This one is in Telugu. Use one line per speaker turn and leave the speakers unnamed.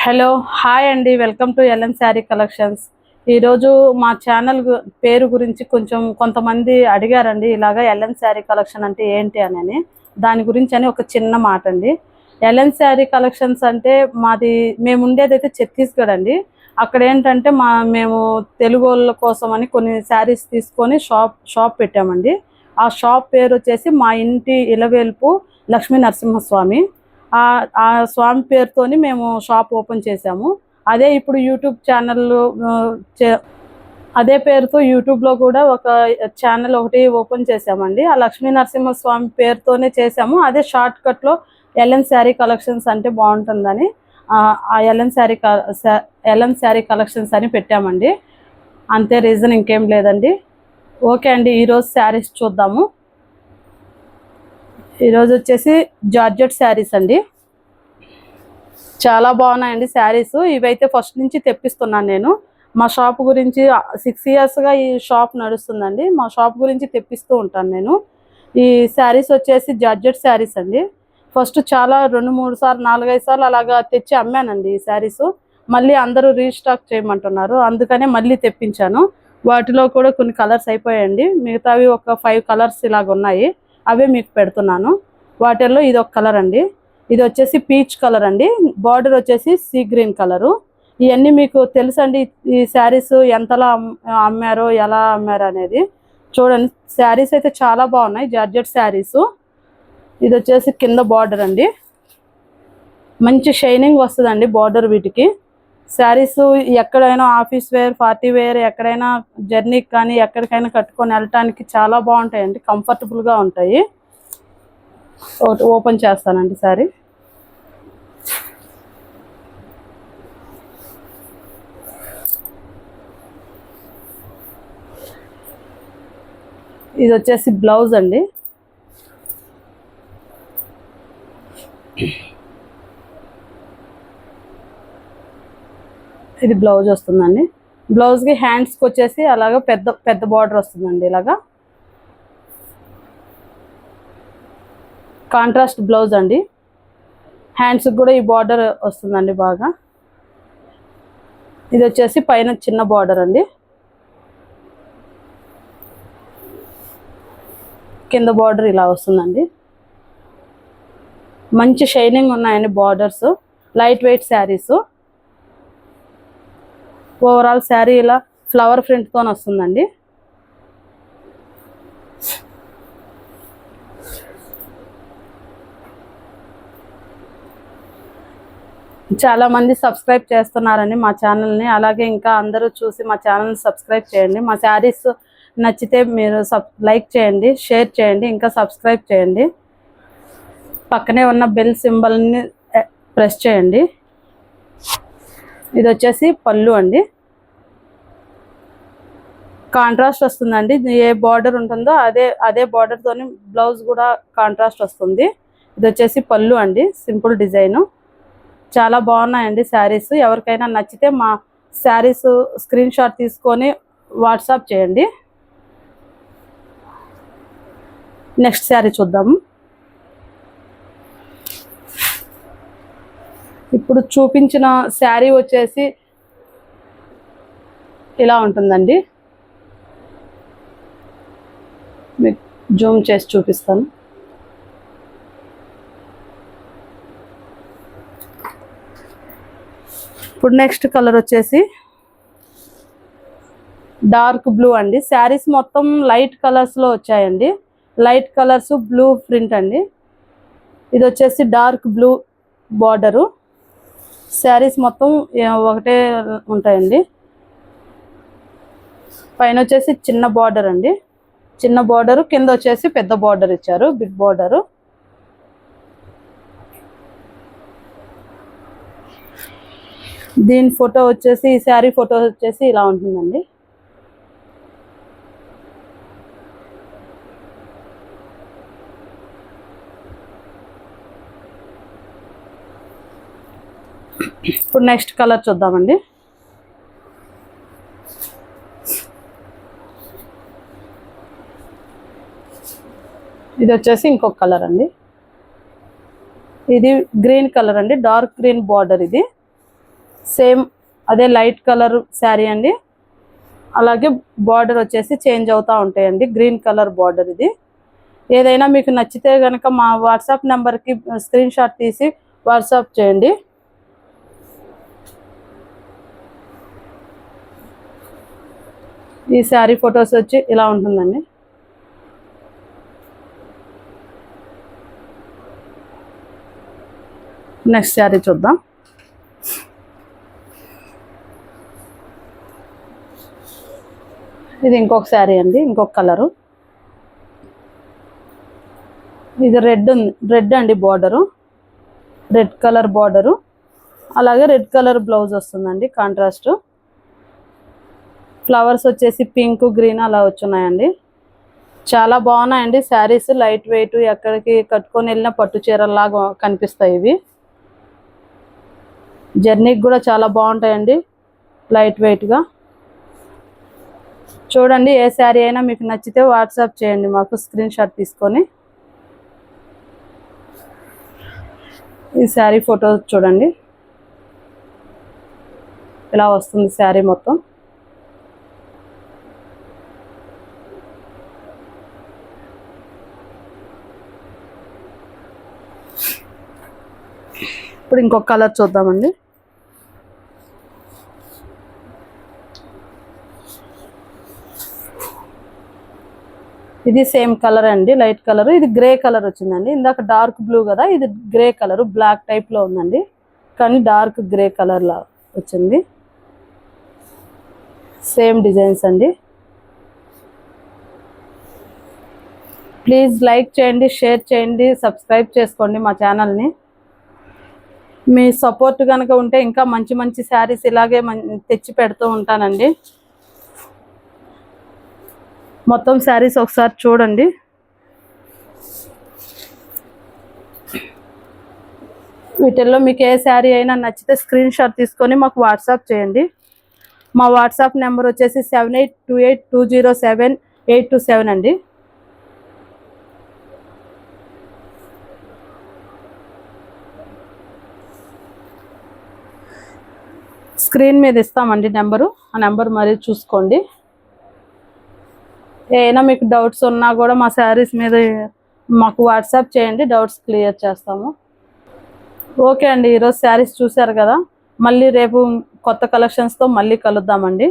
హలో హాయ్ అండి, welcome to LN sari collections. ఈరోజు మా ఛానల్ పేరు గురించి కొంతమంది అడిగారండి. ఇలాగా ఎల్ఎన్ శారీ కలెక్షన్ అంటే ఏంటి అని, దాని గురించి అని ఒక చిన్న మాట అండి. ఎల్ఎన్ శారీ కలెక్షన్స్ అంటే మేము ఉండేదైతే ఛత్తీస్గఢ్ అండి. అక్కడ ఏంటంటే మేము తెలుగు వాళ్ళ కోసం అని కొన్ని శారీస్ తీసుకొని షాప్ పెట్టామండి. ఆ షాప్ పేరు వచ్చేసి మా ఇంటి ఇలవేల్పు లక్ష్మీ నరసింహస్వామి. ఆ స్వామి పేరుతోని మేము షాప్ ఓపెన్ చేసాము. అదే ఇప్పుడు యూట్యూబ్ ఛానల్, అదే పేరుతో యూట్యూబ్లో కూడా ఒక ఛానల్ ఒకటి ఓపెన్ చేసామండి. ఆ లక్ష్మీ నరసింహస్వామి పేరుతోనే చేసాము. అదే షార్ట్ కట్లో ఎల్ఎన్ శారీ కలెక్షన్స్ అంటే బాగుంటుందని ఆ ఎల్ఎన్ శారీ కలెక్షన్స్ అని పెట్టామండి. అంతే, రీజన్ ఇంకేం లేదండి. ఓకే అండి, ఈరోజు శారీస్ చూద్దాము. ఈరోజు వచ్చేసి జార్జెట్ శారీస్ అండి. చాలా బాగున్నాయండి శారీస్. ఇవైతే ఫస్ట్ నుంచి తెప్పిస్తున్నాను నేను. మా షాప్ గురించి 6 ఇయర్స్గా ఈ షాప్ నడుస్తుందండి. మా షాప్ గురించి తెప్పిస్తూ ఉంటాను నేను. ఈ శారీస్ వచ్చేసి జార్జెట్ శారీస్ అండి. ఫస్ట్ చాలా 2-3 సార్లు 4-5 సార్లు అలాగా తెచ్చి అమ్మానండి ఈ శారీస్. మళ్ళీ అందరూ రీస్టాక్ చేయమంటున్నారు, అందుకనే మళ్ళీ తెప్పించాను. వాటిలో కూడా కొన్ని కలర్స్ అయిపోయాయండి. మిగతావి ఒక 5 కలర్స్ ఇలాగ ఉన్నాయి, అవే మీకు పెడుతున్నాను. వాటిల్లో ఇది ఒక కలర్ అండి. ఇది వచ్చేసి పీచ్ కలర్ అండి. బార్డర్ వచ్చేసి సీ గ్రీన్ కలరు. ఇవన్నీ మీకు తెలుసండి. ఈ శారీస్ ఎంతలా అమ్మారో, ఎలా అమ్మారో అనేది చూడండి. శారీస్ అయితే చాలా బాగున్నాయి, జార్జెట్ శారీస్. ఇది వచ్చేసి కింద బార్డర్ అండి. మంచి షైనింగ్ వస్తుందండి బార్డర్ వీటికి. శారీస్ ఎక్కడైనా ఆఫీస్ వేర్, పార్టీ వేర్, ఎక్కడైనా జర్నీకి కానీ ఎక్కడికైనా కట్టుకొని వెళ్ళటానికి చాలా బాగుంటాయండి, కంఫర్టబుల్గా ఉంటాయి. ఓపెన్ చేస్తానండి శారీ. ఇది వచ్చేసి బ్లౌజ్ అండి. ఇది బ్లౌజ్ వస్తుందండి. బ్లౌజ్కి హ్యాండ్స్కి వచ్చేసి అలాగా పెద్ద బార్డర్ వస్తుందండి. ఇలాగా కాంట్రాస్ట్ బ్లౌజ్ అండి. హ్యాండ్స్కి కూడా ఈ బార్డర్ వస్తుందండి బాగా. ఇది వచ్చేసి పైన చిన్న బార్డర్ అండి. కింద బార్డర్ ఇలా వస్తుందండి. మంచి షైనింగ్ ఉన్నాయండి borders. Light weight saris. Overall sari ఇలా ఫ్లవర్ ప్రింట్తో వస్తుందండి. చాలామంది సబ్స్క్రైబ్ చేస్తున్నారండి మా ఛానల్ని. అలాగే ఇంకా అందరూ చూసి మా ఛానల్ని సబ్స్క్రైబ్ చేయండి. మా శారీస్ నచ్చితే మీరు లైక్ చేయండి, షేర్ చేయండి, ఇంకా సబ్స్క్రైబ్ చేయండి. పక్కనే ఉన్న బెల్ సింబల్ని ప్రెస్ చేయండి. ఇది వచ్చేసి పళ్ళు అండి. కాంట్రాస్ట్ వస్తుందండి. ఏ బార్డర్ ఉంటుందో అదే బార్డర్తోని బ్లౌజ్ కూడా కాంట్రాస్ట్ వస్తుంది. ఇది వచ్చేసి పళ్ళు అండి, సింపుల్ డిజైను. చాలా బాగున్నాయండి శారీస్. ఎవరికైనా నచ్చితే మా శారీస్ స్క్రీన్ షాట్ తీసుకొని వాట్సాప్ చేయండి. నెక్స్ట్ శారీ చూద్దాము. ఇప్పుడు చూపించిన శారీ వచ్చేసి ఇలా ఉంటుందండి. మీకు జూమ్ చేసి చూపిస్తాను. ఇప్పుడు నెక్స్ట్ కలర్ వచ్చేసి డార్క్ బ్లూ అండి. శారీస్ మొత్తం లైట్ కలర్స్లో వచ్చాయండి. లైట్ కలర్స్, బ్లూ ప్రింట్ అండి. ఇది వచ్చేసి డార్క్ బ్లూ బార్డరు. శారీస్ మొత్తం ఒకటే ఉంటాయండి. పైన వచ్చేసి చిన్న బార్డర్ అండి. చిన్న బార్డరు, కింద వచ్చేసి పెద్ద బార్డర్ ఇచ్చారు, బిగ్ బార్డరు. దీని ఫోటో వచ్చేసి, ఈ శారీ ఫోటో వచ్చేసి ఇలా ఉంటుందండి. ఇప్పుడు నెక్స్ట్ కలర్ చూద్దామండి. ఇది వచ్చేసి ఇంకొక కలర్ అండి. ఇది గ్రీన్ కలర్ అండి, డార్క్ గ్రీన్ బార్డర్. ఇది సేమ్ అదే లైట్ కలర్ శారీ అండి. అలాగే బార్డర్ వచ్చేసి చేంజ్ అవుతూ ఉంటాయండి. గ్రీన్ కలర్ బార్డర్ ఇది. ఏదైనా మీకు నచ్చితే కనుక మా వాట్సాప్ నెంబర్కి స్క్రీన్ షాట్ తీసి వాట్సాప్ చేయండి. ఈ శారీ ఫొటోస్ వచ్చి ఇలా ఉంటుందండి. నెక్స్ట్ శారీ చూద్దాం. ఇది ఇంకొక శారీ అండి, ఇంకొక కలరు. ఇది రెడ్ అండి బార్డరు, రెడ్ కలర్ బార్డరు. అలాగే రెడ్ కలర్ బ్లౌజ్ వస్తుందండి కాంట్రాస్ట్. ఫ్లవర్స్ వచ్చేసి పింక్ గ్రీన్ అలా వచ్చున్నాయండి. చాలా బాగున్నాయండి శారీస్. లైట్ వెయిట్, ఎక్కడికి కట్టుకొని వెళ్ళినా పట్టు చీరలాగా కనిపిస్తాయి ఇవి. జర్నీకి కూడా చాలా బాగుంటాయండి, లైట్ వెయిట్గా. చూడండి, ఏ శారీ అయినా మీకు నచ్చితే వాట్సాప్ చేయండి మాకు స్క్రీన్ షాట్ తీసుకొని. ఈ శారీ ఫోటో చూడండి, ఇలా వస్తుంది శారీ మొత్తం. ఇప్పుడు ఇంకొక కలర్ చూద్దామండి. ఇది సేమ్ కలర్ అండి, లైట్ కలర్. ఇది గ్రే కలర్ వచ్చిందండి. ఇందాక డార్క్ బ్లూ కదా, ఇది గ్రే కలర్. బ్లాక్ టైప్లో ఉందండి కానీ డార్క్ గ్రే కలర్లా వచ్చింది. సేమ్ డిజైన్స్ అండి. ప్లీజ్ లైక్ చేయండి, షేర్ చేయండి, సబ్స్క్రైబ్ చేసుకోండి మా ఛానల్ని. మీ సపోర్ట్ కనుక ఉంటే ఇంకా మంచి మంచి శారీస్ ఇలాగే తెచ్చి పెడుతూ ఉంటానండి. మొత్తం శారీస్ ఒకసారి చూడండి. వీటిల్లో మీకు ఏ శారీ అయినా నచ్చితే స్క్రీన్ షాట్ తీసుకొని మాకు వాట్సాప్ చేయండి. మా వాట్సాప్ నెంబర్ వచ్చేసి 7828207827 అండి. స్క్రీన్ మీద ఇస్తామండి నెంబరు. ఆ నెంబర్ మరి చూసుకోండి. ఏమైనా మీకు డౌట్స్ ఉన్నా కూడా మా శారీస్ మీద మాకు వాట్సాప్ చేయండి, డౌట్స్ క్లియర్ చేస్తాము. ఓకే అండి, ఈరోజు శారీస్ చూశారు కదా. మళ్ళీ రేపు కొత్త కలెక్షన్స్తో మళ్ళీ కలుద్దామండి.